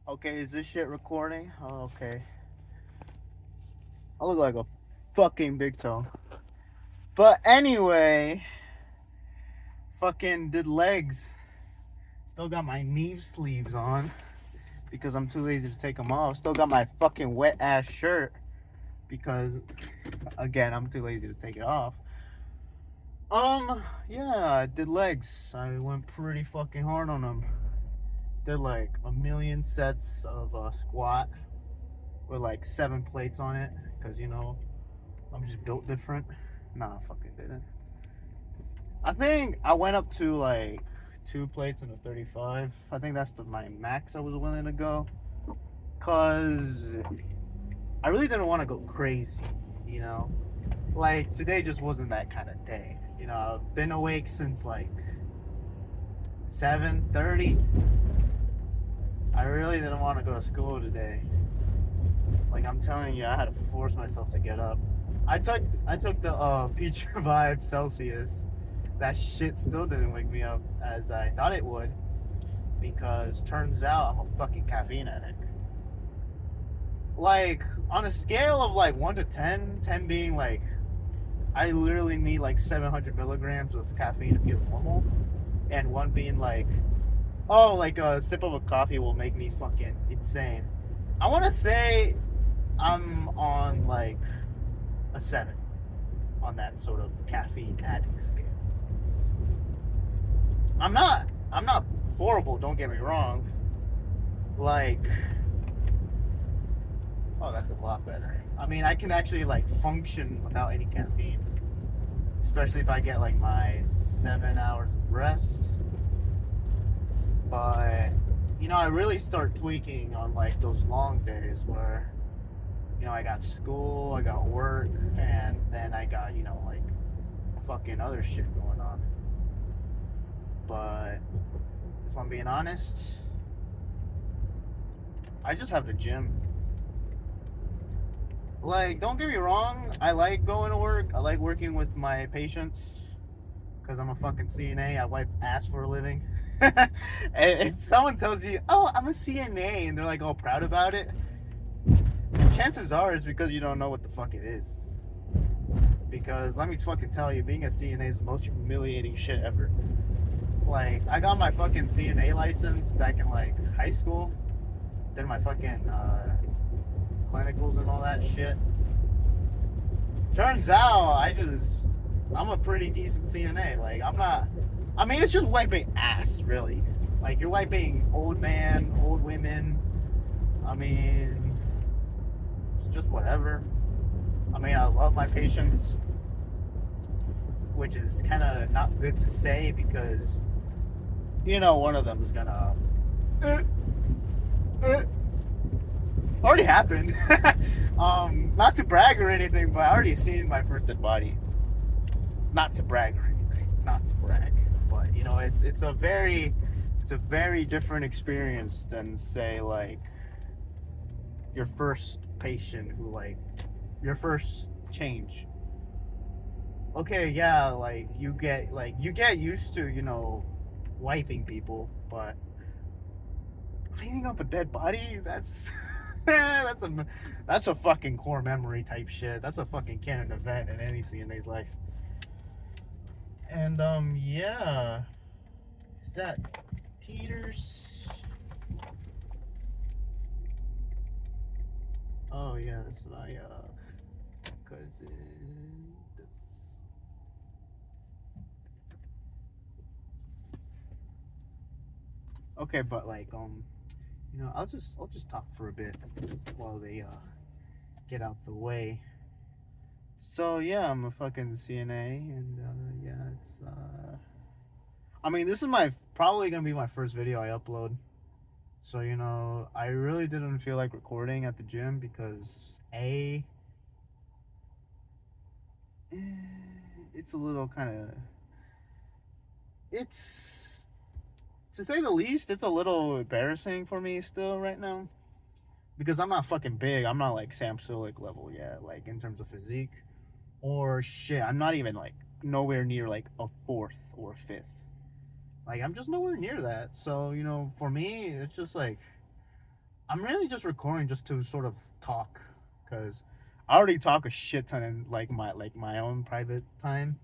Okay, is this shit recording? Oh, okay. I look like a fucking big toe. But anyway, fucking did legs. Still got my knee sleeves on because I'm too lazy to take them off. Still got my fucking wet ass shirt because, again, I'm too lazy to take it off. Yeah, I did legs. I went pretty fucking hard on them. Did like a million sets of squat with like 7 plates on it because, I'm just built different. Nah, I fucking didn't. I think I went up to like 2 plates and a 35. I think that's my max I was willing to go. Cause I really didn't want to go crazy, you know? Like today just wasn't that kind of day. I've been awake since like 7:30. I really didn't want to go to school today. Like I'm telling you, I had to force myself to get up. I took the Peach Revive Celsius. That shit still didn't wake me up as I thought it would, because turns out I'm a fucking caffeine addict. Like on a scale of like 1 to 10, 10 being like I literally need like 700 milligrams of caffeine to feel normal, and one being like, oh, like a sip of a coffee will make me fucking insane. I want to say I'm on like a 7 on that sort of caffeine addict scale. I'm not horrible, don't get me wrong. Like, oh, that's a lot better. I mean, I can actually like function without any caffeine, especially if I get like my 7 hours of rest. But I really start tweaking on like those long days where I got school, I got work, and then I got like fucking other shit going on. But if I'm being honest, I just have the gym. Like, don't get me wrong, I like going to work. I like working with my patients because I'm a fucking CNA. I wipe ass for a living. If someone tells you, "Oh, I'm a CNA," and they're like all proud about it, chances are it's because you don't know what the fuck it is. Because let me fucking tell you, being a CNA is the most humiliating shit ever. Like, I got my fucking CNA license back in like high school. Did my fucking clinicals and all that shit. Turns out I'm a pretty decent CNA. Like, I'm not. I mean, it's just wiping ass, really. Like, you're wiping old man, old women. I mean, it's just whatever. I mean, I love my patients, which is kind of not good to say because, one of them is gonna. Already happened. Not to brag or anything, but I already seen my first dead body. Not to brag or anything. Not to brag, but it's a very different experience than say like your first patient who like your first change. Okay, yeah, like you get used to wiping people, but cleaning up a dead body, that's that's a fucking core memory type shit. That's a fucking canon event in any CNA's life. And yeah, is that Teeters? Oh yeah, that's my cousin. Okay, but like I'll just talk for a bit while they get out the way. So yeah, I'm a fucking CNA, and yeah, it's I mean, this is my probably gonna be my first video I upload. So I really didn't feel like recording at the gym because eh, it's a little kind of it's to say the least, it's a little embarrassing for me still right now because I'm not fucking big. I'm not like Sam Sulek level yet, like in terms of physique or shit. I'm not even like nowhere near like a fourth or a fifth. Like I'm just nowhere near that. So for me, it's just like I'm really just recording just to sort of talk, because I already talk a shit ton in my own private time,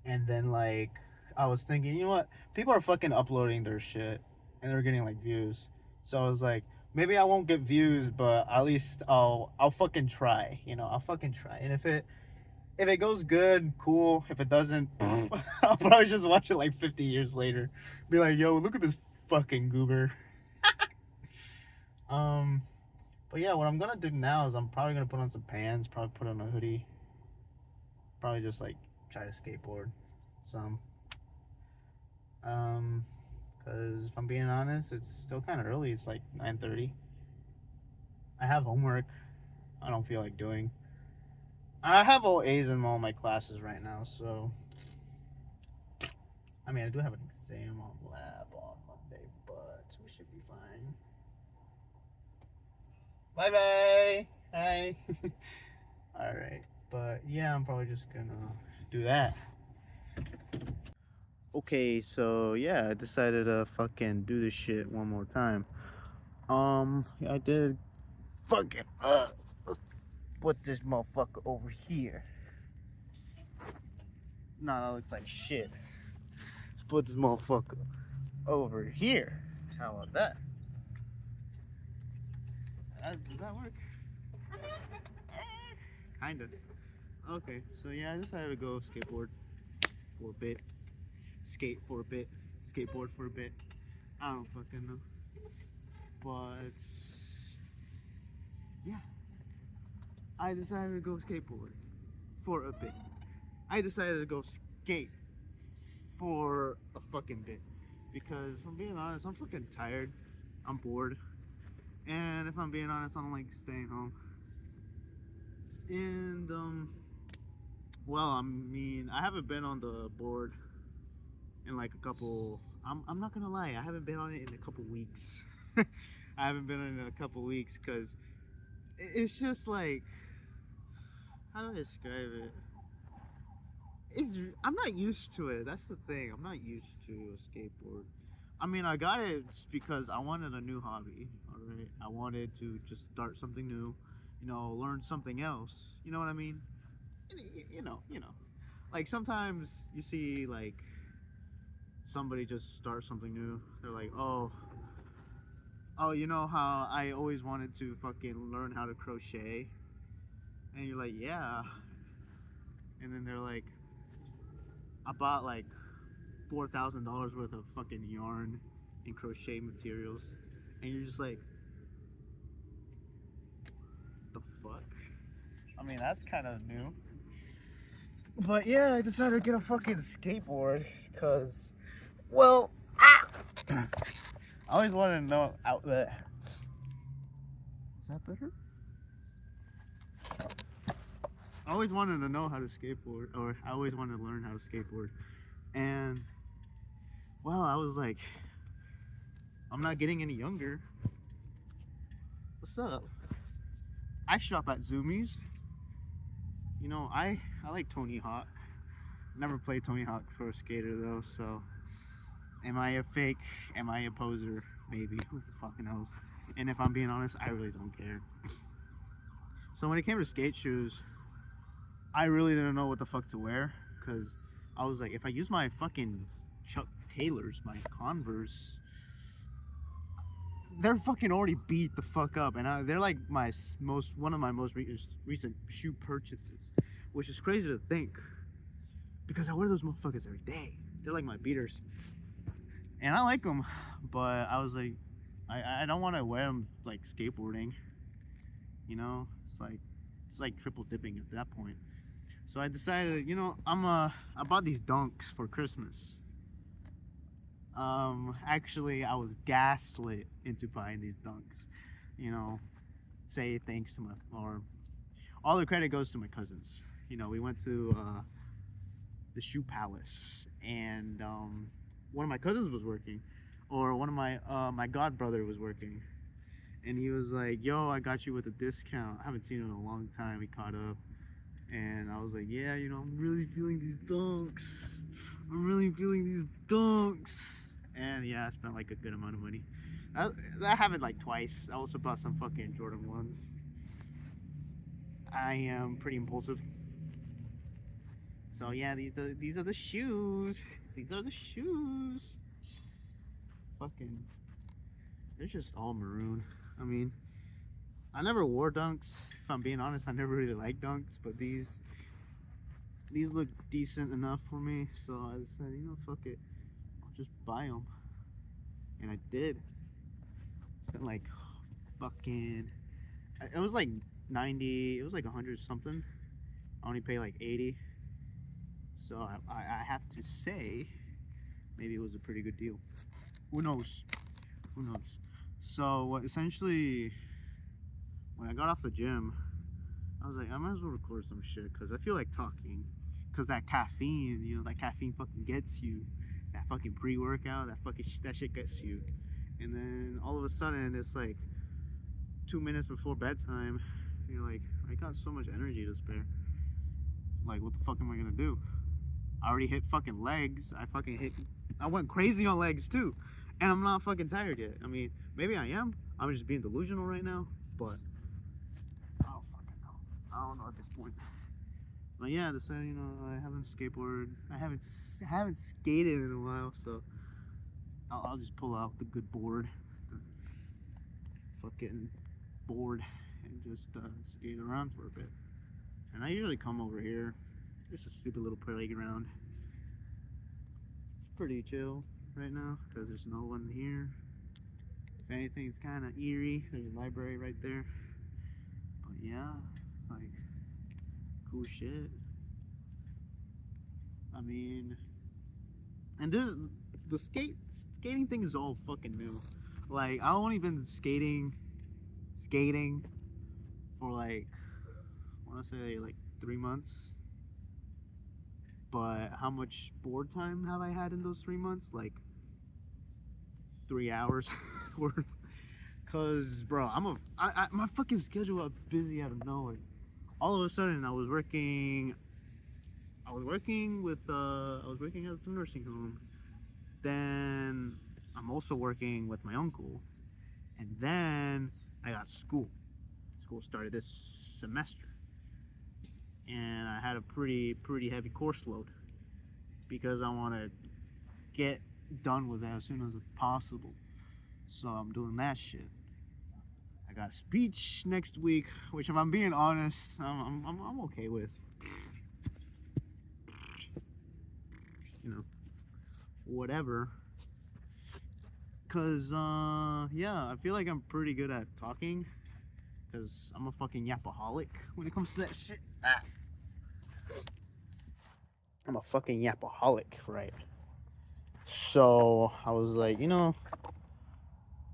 and then like I was thinking, you know what? People are fucking uploading their shit, and they're getting like views. So I was like, maybe I won't get views, but at least I'll fucking try. You know, I'll fucking try. And if it goes good, cool. If it doesn't, I'll probably just watch it like 50 years later. Be like, yo, look at this fucking goober. Um, but yeah, what I'm gonna do now is I'm probably gonna put on some pants, probably put on a hoodie, probably just like try to skateboard some. Um, because if I'm being honest, it's still kind of early. It's like 9:30. I have homework. I don't feel like doing. I have all A's in all my classes right now, so I mean I do have an exam on lab on Monday, but we should be fine. Bye bye. Hi. All right, but yeah, I'm probably just gonna do that. Okay, so yeah, I decided to fucking do this shit one more time. I did fucking let's put this motherfucker over here. Nah, that looks like shit. Let's put this motherfucker over here. How about that? Does that work? Kinda. Okay, so yeah, I decided to go skateboard for a bit. Skate for a bit. Skateboard for a bit. I don't fucking know. But yeah, I decided to go skateboard for a bit. I decided to go skate for a fucking bit. Because if I'm being honest, I'm fucking tired. I'm bored. And if I'm being honest, I don't like staying home. And well, I mean, I haven't been on the board in like a couple. I'm not gonna lie, I haven't been on it in a couple weeks. I haven't been on it in a couple weeks because it's just like, how do I describe it? It's I'm not used to it. That's the thing. I'm not used to a skateboard. I mean, I got it because I wanted a new hobby. All right, I wanted to just start something new. You know, learn something else. You know what I mean? You know. Like sometimes you see like somebody just start something new. They're like, oh, you know how I always wanted to fucking learn how to crochet, and you're like, yeah, and then they're like, I bought like $4,000 worth of fucking yarn and crochet materials, and you're just like, the fuck? I mean, that's kind of new. But yeah, I decided to get a fucking skateboard because, well, I always wanted to know out there. Is that better? I always wanted to know how to skateboard, or I always wanted to learn how to skateboard. And, well, I was like, I'm not getting any younger. What's up? I shop at Zoomies. You know, I like Tony Hawk. Never played Tony Hawk Pro Skater though, so am I a fake? Am I a poser? Maybe. Who the fucking knows? And if I'm being honest, I really don't care. So when it came to skate shoes, I really didn't know what the fuck to wear because I was like, if I use my fucking Chuck Taylors, my Converse, they're fucking already beat the fuck up, and they're like one of my most recent shoe purchases, which is crazy to think because I wear those motherfuckers every day. They're like my beaters, and I like them, but I was like, I don't want to wear them like skateboarding. You know, it's like triple dipping at that point. So I decided, you know, I bought these Dunks for Christmas. Actually, I was gaslit into buying these Dunks. You know, say thanks to or all the credit goes to my cousins. You know, we went to the Shoe Palace, and one of my cousins was working, or one of my god brother was working, and he was like, "Yo, I got you with a discount." I haven't seen him in a long time. We caught up, and I was like, "Yeah, you know, I'm really feeling these Dunks. I'm really feeling these Dunks." And yeah, I spent like a good amount of money. I have it like twice. I also bought some fucking Jordan 1s. I am pretty impulsive. So yeah, these are the shoes. These are the shoes. Fucking, they're just all maroon. I mean, I never wore dunks. If I'm being honest, I never really liked dunks, but these look decent enough for me. So I said, you know, fuck it, I'll just buy them, and I did. Spent like fucking. It was like 90. It was like 100 something. I only paid like 80. So I have to say, maybe it was a pretty good deal. Who knows? Who knows? So essentially, when I got off the gym, I was like, I might as well record some shit because I feel like talking. Because that caffeine, you know, that caffeine fucking gets you. That fucking pre-workout, that shit gets you. And then all of a sudden, it's like 2 minutes before bedtime. You're like, I got so much energy to spare. Like, what the fuck am I gonna do? I already hit fucking legs. I went crazy on legs too. And I'm not fucking tired yet. I mean, maybe I am. I'm just being delusional right now. But I don't fucking know. I don't know at this point. But yeah, this you know, I haven't skateboarded. I haven't skated in a while, so I'll just pull out the good board, the fucking board, and just skate around for a bit. And I usually come over here. It's a stupid little playground. It's pretty chill right now because there's no one here. If anything, it's kind of eerie. There's a library right there. But yeah, like, cool shit. I mean, and the skating thing is all fucking new. Like, I've only been skating for like, I want to say like 3 months. But how much board time have I had in those 3 months? Like 3 hours worth. Cause bro, my fucking schedule got busy out of nowhere. All of a sudden, I was working at the nursing home. Then I'm also working with my uncle, and then I got school. School started this semester, and I had a pretty heavy course load because I want to get done with it as soon as possible. So I'm doing that shit. I got a speech next week, which, if I'm being honest, I'm okay with. You know, whatever. Cause yeah, I feel like I'm pretty good at talking. Cause I'm a fucking yapaholic when it comes to that shit. I'm a fucking yapaholic, right? So I was like, you know,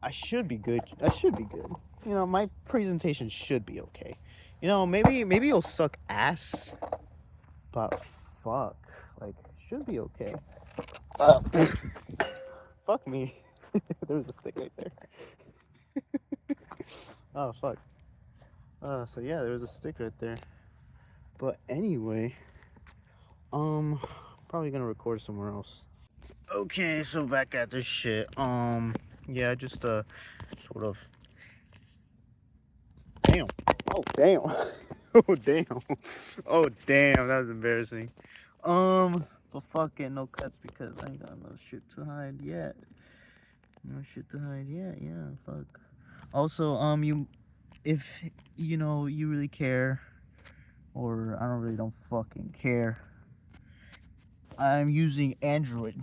I should be good. I should be good. You know, my presentation should be okay. You know, maybe it'll suck ass, but fuck, like, should be okay. Fuck me. There was a stick right there. Oh fuck. So yeah, there was a stick right there. But anyway, probably gonna record somewhere else. Okay, so back at this shit. Yeah, just sort of. Damn. Oh damn. Oh damn. Oh damn. That was embarrassing. But fuck it, no cuts because I ain't got no shit to hide yet. No shit to hide yet. Yeah, fuck. Also, if you know you really care, or I don't fucking care. I'm using Android.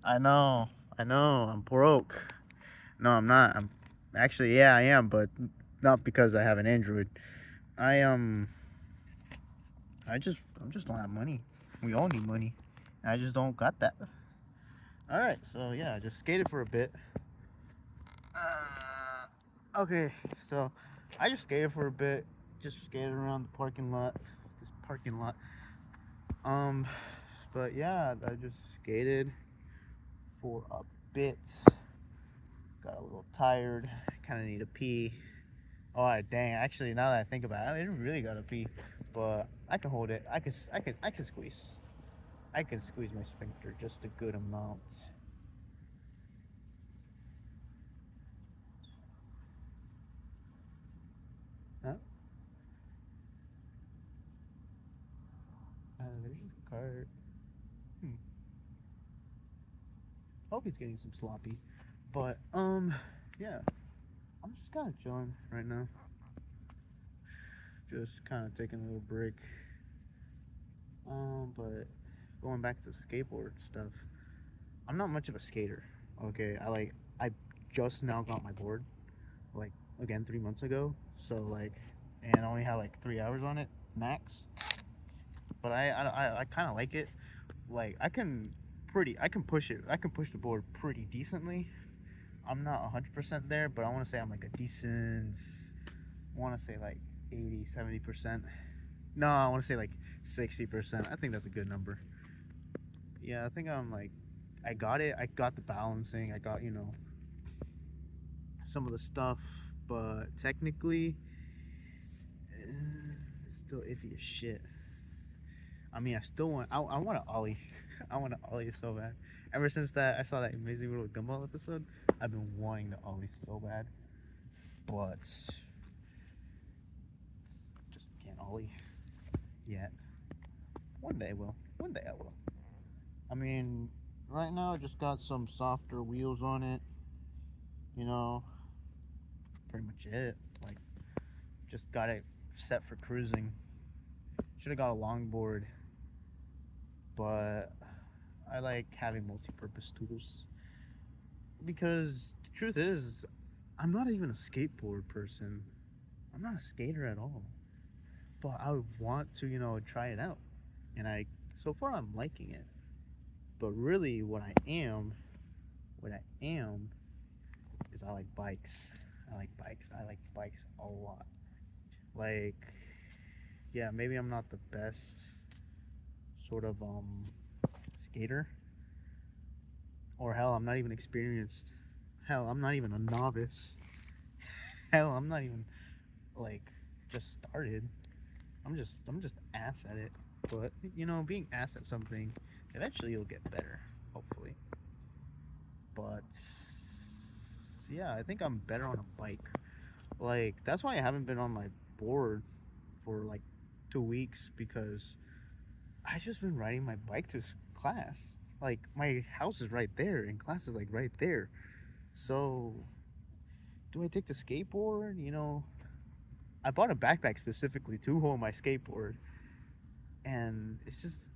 I know, I'm broke. No, I'm not. I'm actually, yeah, I am, but not because I have an Android. I I just don't have money. We all need money. I just don't got that. All right, so yeah, I just skated for a bit. Okay, so I just skated for a bit. Just skated around the parking lot. This parking lot. But yeah, I just skated for a bit. Got a little tired. Kind of need a pee. Oh dang! Actually, now that I think about it, I didn't really gotta pee, but I can hold it. I can squeeze. I can squeeze my sphincter just a good amount. cart. Hope he's getting some sloppy. But yeah, I'm just kind of chilling right now. Just kind of taking a little break. But going back to skateboard stuff, I'm not much of a skater. Okay, I just now got my board, like again 3 months ago. So like, and I only had like 3 hours on it max. But I kind of like it. Like I can push it. I can push the board pretty decently. I'm not 100% there, but I want to say I'm like a decent. I want to say like 80, 70%. No, I want to say like 60%. I think that's a good number. Yeah, I think I'm like, I got it. I got the balancing. I got, some of the stuff, but technically, it's still iffy as shit. I mean, I still want, I want to ollie. I want to ollie so bad. Ever since that, I saw that Amazing World of Gumball episode, I've been wanting to ollie so bad. But just can't ollie yet. One day I will. One day I will. I mean, right now I just got some softer wheels on it. You know, pretty much it. Like, just got it set for cruising. Should have got a longboard, but I like having multi-purpose tools because the truth is, I'm not even a skateboard person. I'm not a skater at all. But I would want to, try it out. And so far I'm liking it. But really, what I am, is I like bikes. I like bikes. I like bikes a lot. Like, yeah, maybe I'm not the best sort of skater, or hell, I'm not even experienced. Hell, I'm not even a novice. Hell, I'm not even like just started. I'm just ass at it. But being ass at something, eventually you'll get better, hopefully. But yeah, I think I'm better on a bike. Like that's why I haven't been on my board for like 2 weeks because I just been riding my bike to class. Like my house is right there and class is like right there. So do I take the skateboard? I bought a backpack specifically to hold my skateboard, and it just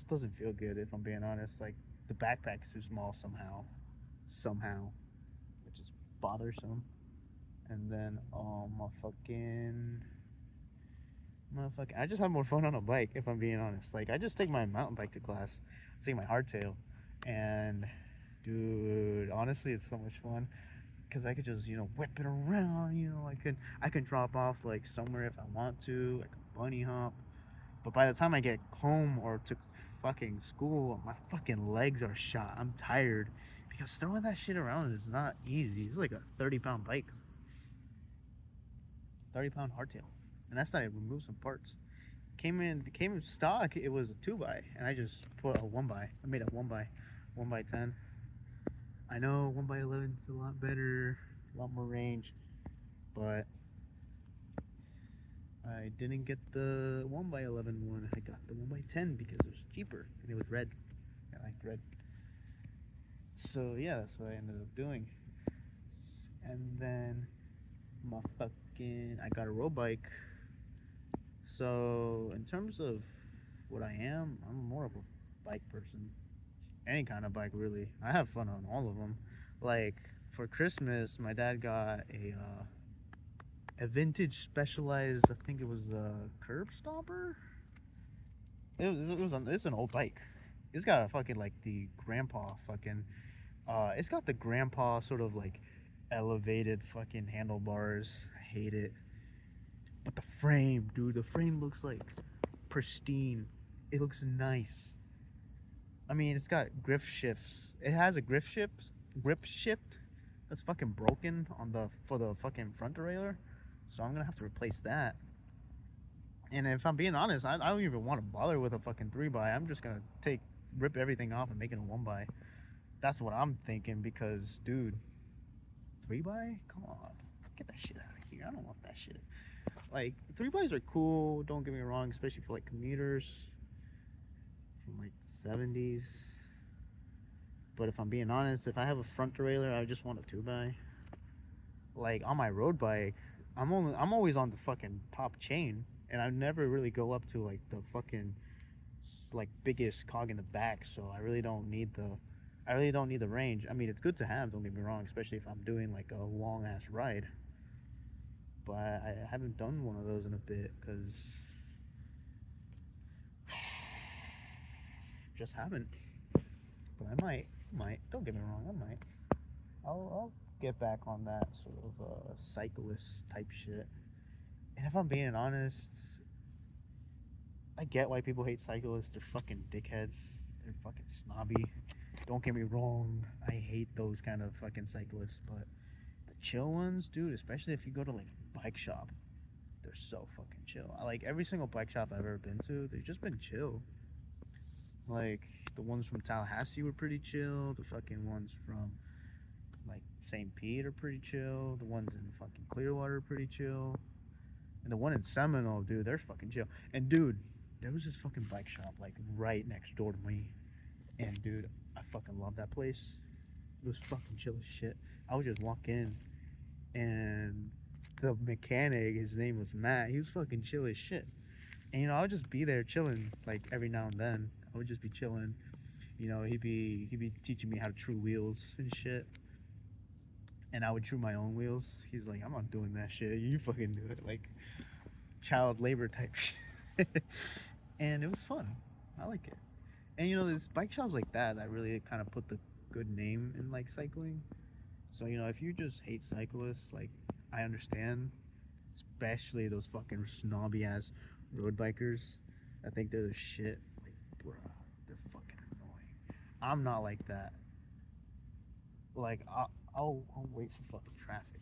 doesn't feel good if I'm being honest. Like the backpack is too small somehow, which is bothersome. And then motherfucking, I just have more fun on a bike if I'm being honest. Like I just take my mountain bike to class, I take my hardtail, and dude, honestly, it's so much fun because I could just whip it around. I can drop off like somewhere if I want to, like a bunny hop. But by the time I get home or to fucking school, my fucking legs are shot. I'm tired because throwing that shit around is not easy. It's like a 30-pound bike, 30-pound hardtail, and that's not even remove some parts. Came in stock. It was a 2x, and I just put a 1x. I made a 1x10. I know 1x11 is a lot better, a lot more range, but I didn't get the 1x11 one. I got the 1x10 because it was cheaper and it was red. I liked red. So yeah, that's what I ended up doing. And then I got a road bike. So in terms of what I am, I'm more of a bike person. Any kind of bike, really. I have fun on all of them. Like for Christmas, my dad got a vintage Specialized. I think it was a curb stopper. It's an old bike. It's got a fucking like the grandpa fucking. It's got the grandpa sort of like elevated fucking handlebars. I hate it. But the frame, dude, the frame looks like pristine. It looks nice. I mean, it's got grip shifts. It has a grip shift that's fucking broken for the fucking front derailleur. So I'm gonna have to replace that. And if I'm being honest, I don't even want to bother with a fucking 3x. I'm just gonna rip everything off and make it a 1x. That's what I'm thinking because, dude, 3x? Come on, get that shit out of here. I don't want that shit. Like 3x's are cool. Don't get me wrong, especially for like commuters. from like the 70s. But if I'm being honest, if I have a front derailleur, I just want a 2x. Like on my road bike, I'm always on the fucking top chain, and I never really go up to like the fucking like biggest cog in the back. So I really don't need the range. I mean, it's good to have. Don't get me wrong, especially if I'm doing like a long ass ride. But I haven't done one of those in a bit because just haven't. But I might. Don't get me wrong, I might. I'll get back on that sort of cyclist type shit. And if I'm being honest, I get why people hate cyclists. They're fucking dickheads. They're fucking snobby. Don't get me wrong. I hate those kind of fucking cyclists, but the chill ones, dude, especially if you go to like a bike shop, they're so fucking chill. I like every single bike shop I've ever been to, they've just been chill. Like the ones from Tallahassee were pretty chill. The fucking ones from like St. Pete are pretty chill. The ones in fucking Clearwater are pretty chill. And the one in Seminole, dude, they're fucking chill. And dude, there was this fucking bike shop like right next door to me. And dude, I fucking love that place. It was fucking chill as shit. I would just walk in and the mechanic, his name was Matt, he was fucking chill as shit. And you know, I would just be there chilling like every now and then. I would just be chilling. You know, he'd be teaching me how to true wheels and shit. And I would true my own wheels. He's like, I'm not doing that shit. You fucking do it. Like child labor type shit. And it was fun. I like it. And you know, there's bike shops like that that really kind of put the good name in like cycling. So you know, if you just hate cyclists, like I understand, especially those fucking snobby ass road bikers. I think they're the shit. Like, bruh, they're fucking annoying. I'm not like that. Like, I'll wait for fucking traffic.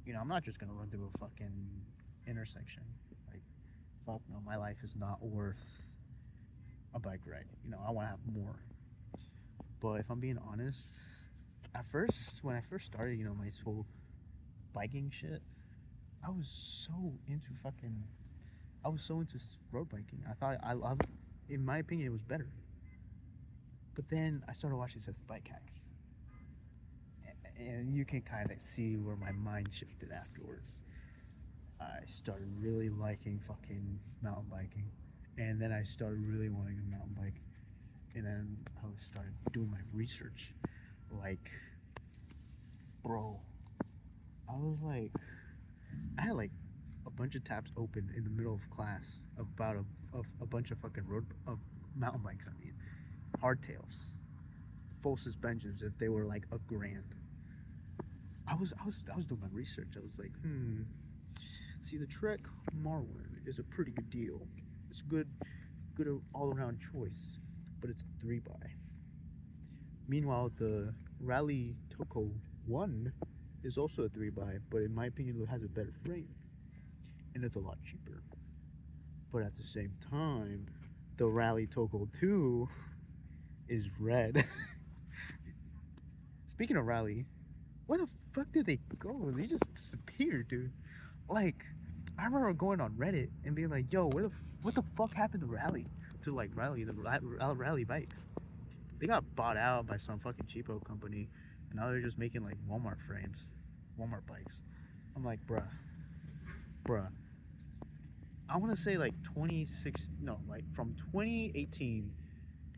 You know, I'm not just gonna run through a fucking intersection. Like, fuck no, my life is not worth a bike ride. You know, I want to have more. But if I'm being honest, at first, when I first started, you know, my whole biking shit, I was so into fucking. I was so into road biking. I thought in my opinion, it was better. But then I started watching such bike hacks, and you can kind of see where my mind shifted afterwards. I started really liking fucking mountain biking, and then I started really wanting a mountain bike, and then I started doing my research. Like, bro, I was like, I had like a bunch of tabs open in the middle of class about a bunch of fucking road of mountain bikes. I mean, hardtails, full suspensions if they were like $1,000. I was doing my research. I was like, see, the Trek Marwin is a pretty good deal. It's good all around choice, but it's a 3x. Meanwhile, the Rally Toco 1 is also a 3x, but in my opinion, it has a better frame and it's a lot cheaper. But at the same time, the Rally Toco 2 is red. Speaking of Rally, where the fuck did they go? They just disappeared, dude. Like, I remember going on Reddit and being like, "Yo, what the fuck happened to Rally? To like Rally, the Rally bikes? They got bought out by some fucking cheapo company, and now they're just making like Walmart frames, Walmart bikes." I'm like, bruh. I want to say like 26, no, like from 2018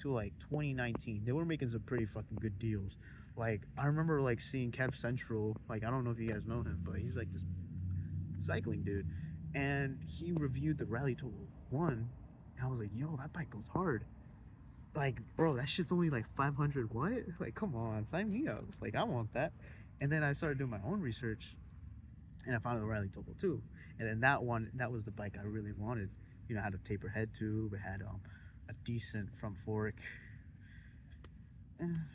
to like 2019, they were making some pretty fucking good deals. Like I remember like seeing Kev Central, like I don't know if you guys know him, but he's like this cycling dude, and he reviewed the Rally Total 1, and I was like, yo, that bike goes hard. Like, bro, that shit's only like 500 what? Like, come on, sign me up. Like, I want that. And then I started doing my own research, and I found the Rally Total 2. And then that was the bike I really wanted. You know, it had a taper head tube, it had a decent front fork.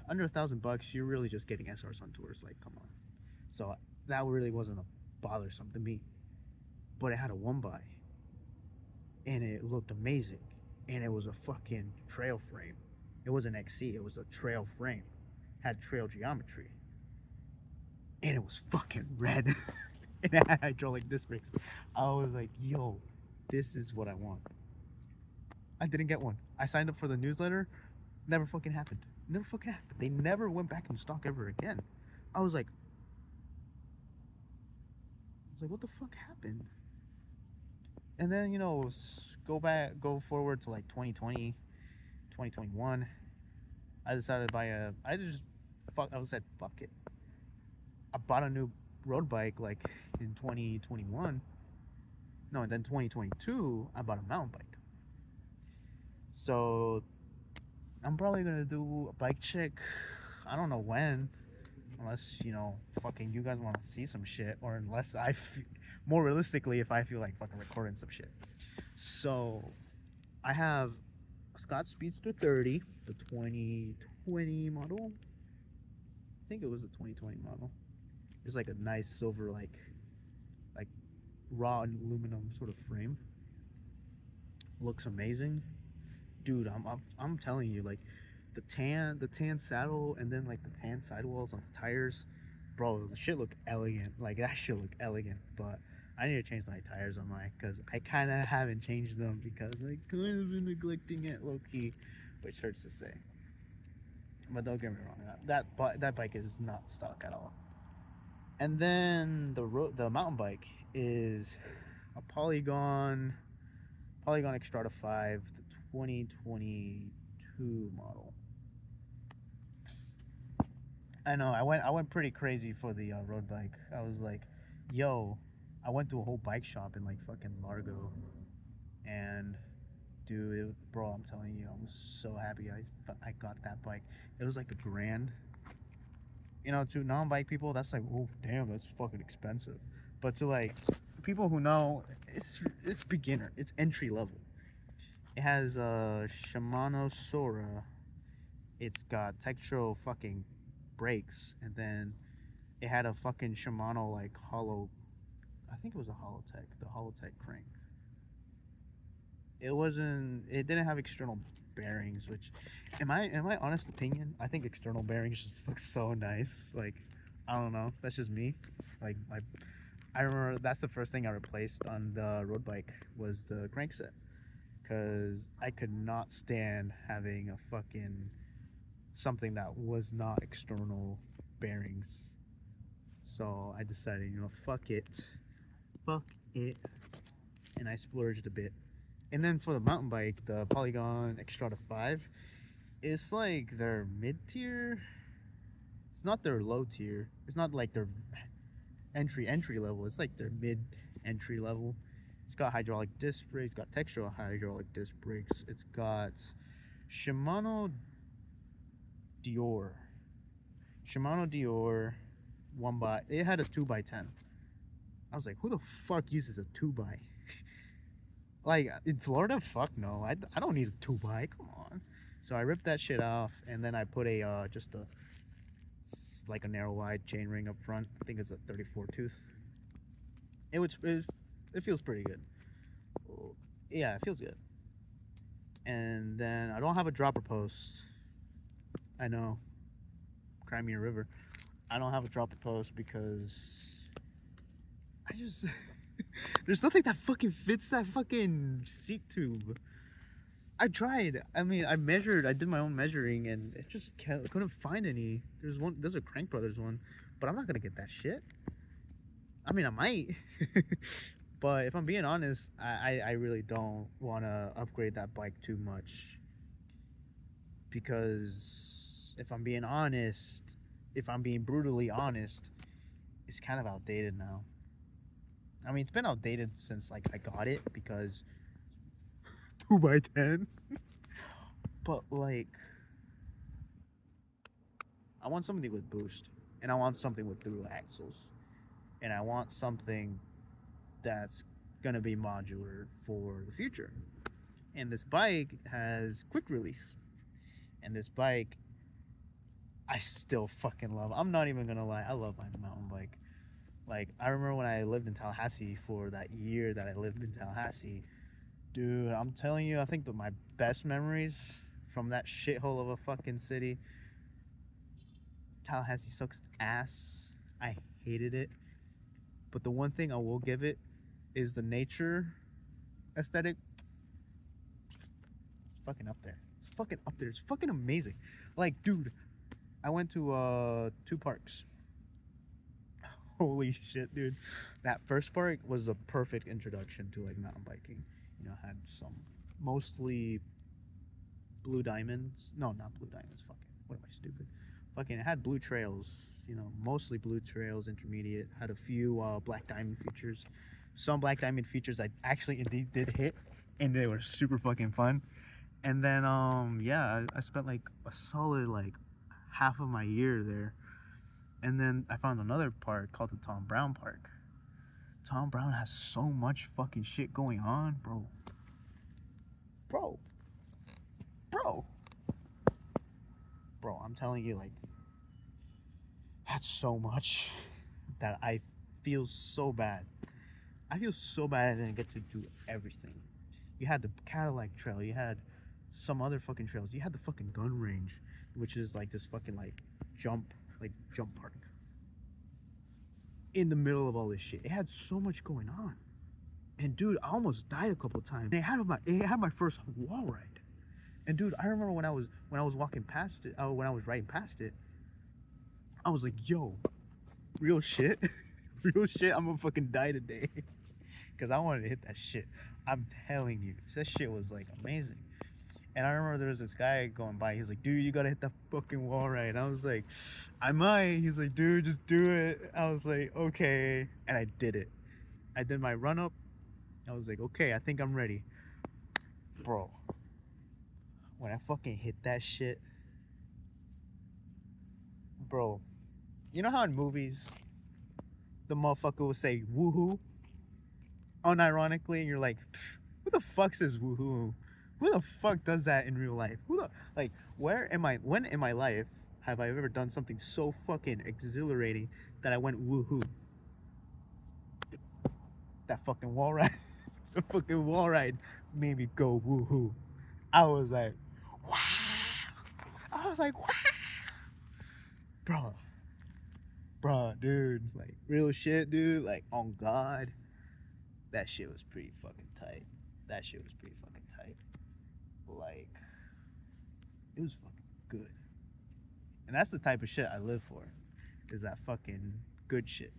Under $1,000, you're really just getting SRs on tours. Like, come on. So that really wasn't a bothersome to me. But it had a 1x, and it looked amazing, and it was a fucking trail frame. It wasn't XC, it was a trail frame. Had trail geometry, and it was fucking red. And it had hydraulic disc brakes. I was like, yo, this is what I want. I didn't get one. I signed up for the newsletter. Never fucking happened. Never fucking happened. They never went back in stock ever again. I was like, what the fuck happened? And then, go forward to like 2020, 2021. I decided to buy I said, fuck it. I bought a new road bike like in 2021. No, and then 2022, I bought a mountain bike. So I'm probably gonna do a bike check. I don't know when, unless fucking you guys want to see some shit, or unless more realistically, if I feel like fucking recording some shit. So I have a Scott Speedster 30, the 2020 model. I think it was the 2020 model. It's like a nice silver, like raw aluminum sort of frame. Looks amazing, dude. I'm telling you, like the tan saddle, and then like the tan sidewalls on the tires, bro. The shit look elegant. Like that shit look elegant, but I need to change my tires on mine because I kind of haven't changed them because I kind of been neglecting it low key, which hurts to say. But don't get me wrong, that bike is not stock at all. And then the mountain bike is a Polygon Extrada 5, the 2022 model. I know I went pretty crazy for the road bike. I was like, yo, I went to a whole bike shop in like fucking Largo, and dude, bro, I'm telling you, I was so happy I got that bike. It was like $1,000. To non-bike people, that's like, oh damn, that's fucking expensive. But to like people who know, it's beginner, it's entry level. It has a Shimano Sora. It's got Tektro fucking brakes, and then it had a fucking Shimano like hollow. I think it was a Holotech, the Holotech crank. It wasn't. It didn't have external bearings, which, in my honest opinion, I think external bearings just look so nice. Like, I don't know. That's just me. Like I remember that's the first thing I replaced on the road bike was the crankset, because I could not stand having a fucking something that was not external bearings. So I decided, fuck it. Fuck it. And I splurged a bit. And then for the mountain bike, the Polygon Extrada 5, it's like their mid tier. It's not their low tier. It's not like their entry level. It's like their mid entry level. It's got hydraulic disc brakes. It's got textural hydraulic disc brakes. It's got Shimano Dior. Shimano Dior it had a 2x10. I was like, who the fuck uses a 2x? Like in Florida, fuck no. I don't need a 2x. Come on. So I ripped that shit off, and then I put just a like a narrow wide chain ring up front. I think it's a 34 tooth. It feels pretty good. Yeah, it feels good. And then I don't have a dropper post. I know, Crimea River. I don't have a dropper post because I just there's nothing that fucking fits that fucking seat tube. I tried. I mean, I measured. I did my own measuring, and it just couldn't find any. There's a Crank Brothers one, but I'm not gonna get that shit. I mean, I might, but if I'm being honest, I really don't want to upgrade that bike too much, because if I'm being honest, if I'm being brutally honest, it's kind of outdated now. I mean, it's been outdated since like I got it, because 2x10. But like, I want something with boost, and I want something with through axles, and I want something that's gonna be modular for the future. And this bike has quick release, and this bike I still fucking love. I'm not even gonna lie, I love my mountain bike. Like, I remember when I lived in Tallahassee for that year that I lived in Tallahassee, dude, I'm telling you, I think that my best memories from that shithole of a fucking city. Tallahassee sucks ass. I hated it. But the one thing I will give it is the nature aesthetic. fucking up there. It's fucking up there. It's fucking amazing. Like, dude, I went to 2 parks. Holy shit, dude. That first park was a perfect introduction to like mountain biking. You know, had some mostly blue diamonds. No, not blue diamonds. Fucking, what am I stupid? Fucking, it had blue trails. You know, mostly blue trails, intermediate. Had a few black diamond features. Some black diamond features I actually indeed did hit, and they were super fucking fun. And then yeah, I spent like a solid like half of my year there. And then I found another park called the Tom Brown Park. Tom Brown has so much fucking shit going on, bro. Bro. Bro. Bro, I'm telling you, like, that's so much that I feel so bad. I feel so bad I didn't get to do everything. You had the Cadillac Trail, you had some other fucking trails, you had the fucking gun range, which is like this fucking like jump park in the middle of all this shit. It had so much going on. And dude, I almost died a couple times. It had my first wall ride. And dude, I remember when I was walking past it, when I was riding past it, I was like, yo, real shit, real shit, I'm gonna fucking die today. Cause I wanted to hit that shit. I'm telling you, that shit was like amazing. And I remember there was this guy going by. He's like, dude, you gotta hit that fucking wall ride. And I was like, I might. He's like, dude, just do it. I was like, okay. And I did it. I did my run up. I was like, okay, I think I'm ready. Bro, when I fucking hit that shit, bro, you know how in movies, the motherfucker will say woohoo? Unironically, and you're like, who the fuck says woohoo? Who the fuck does that in real life? When in my life have I ever done something so fucking exhilarating that I went woohoo? That fucking wall ride. The fucking wall ride made me go woohoo. I was like, wow. I was like, wow. Bro, dude, like real shit, dude. Like on God, that shit was pretty fucking tight. That shit was pretty fucking tight. Like, it was fucking good. And that's the type of shit I live for, is that fucking good shit.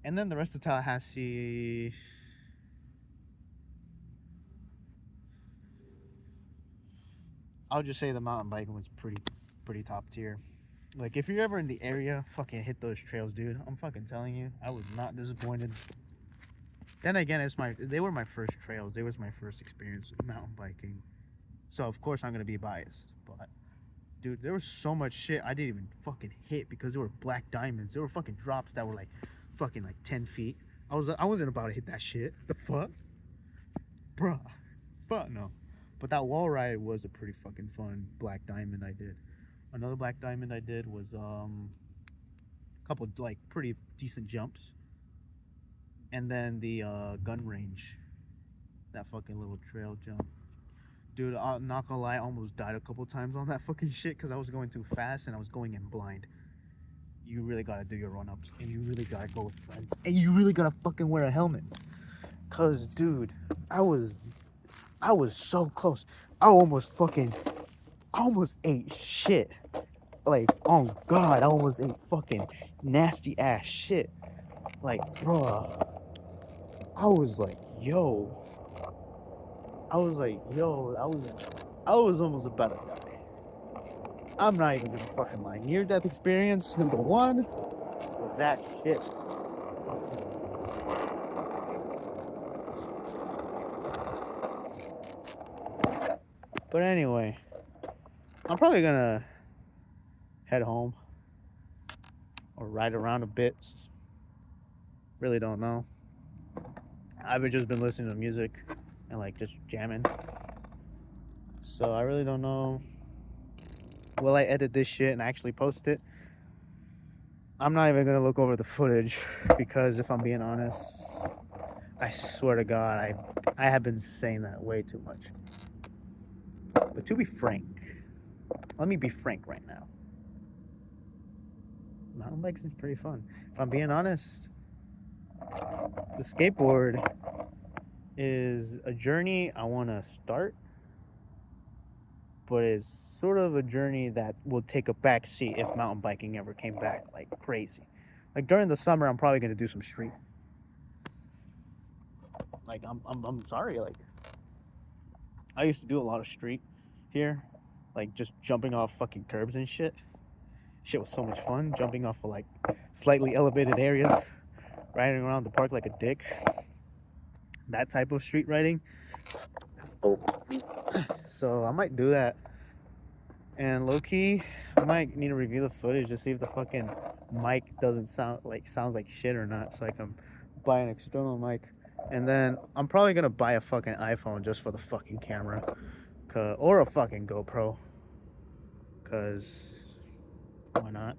And then the rest of Tallahassee, I'll just say the mountain biking was pretty top tier. Like, if you're ever in the area, fucking hit those trails, dude. I'm fucking telling you, I was not disappointed. Then again, they were my first trails. They was my first experience with mountain biking. So of course I'm gonna be biased. But dude, there was so much shit I didn't even fucking hit because there were black diamonds. There were fucking drops that were like fucking like 10 feet. I wasn't about to hit that shit. The fuck? Bruh. Fuck no. But that wall ride was a pretty fucking fun black diamond I did. Another black diamond I did was a couple like pretty decent jumps. And then the gun range. That fucking little trail jump. Dude, I'm not gonna lie, I almost died a couple times on that fucking shit because I was going too fast and I was going in blind. You really gotta do your run-ups and you really gotta go with friends and you really gotta fucking wear a helmet. Cause dude, I was so close. I almost ate shit. Like, oh God, I almost ate fucking nasty ass shit. Like, bruh, I was like, yo. I was almost about to die. I'm not even gonna fucking lie. Near death experience number 1 was that shit. But anyway, I'm probably gonna head home or ride around a bit. Really don't know. I've just been listening to music and like just jamming. So I really don't know. Will I edit this shit and actually post it? I'm not even gonna look over the footage because if I'm being honest, I swear to God, I have been saying that way too much. But to be frank, let me be frank right now. Mountain bikes is pretty fun. If I'm being honest, the skateboard is a journey I want to start, but it's sort of a journey that will take a back seat if mountain biking ever came back like crazy. Like during the summer, I'm probably gonna do some street. Like I'm sorry, like I used to do a lot of street here, like just jumping off fucking curbs and shit. Shit was so much fun, jumping off of like slightly elevated areas, riding around the park like a dick. That type of street riding. Oh, so I might do that. And low key, I might need to review the footage to see if the fucking mic doesn't sounds like shit or not, so I can buy an external mic. And then I'm probably gonna buy a fucking iPhone just for the fucking camera, or a fucking GoPro, cause why not?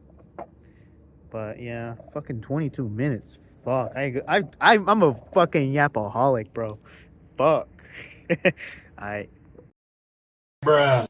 But yeah, fucking 22 minutes. Fuck, I'm a fucking yapaholic, bro. Fuck. I. Bruh.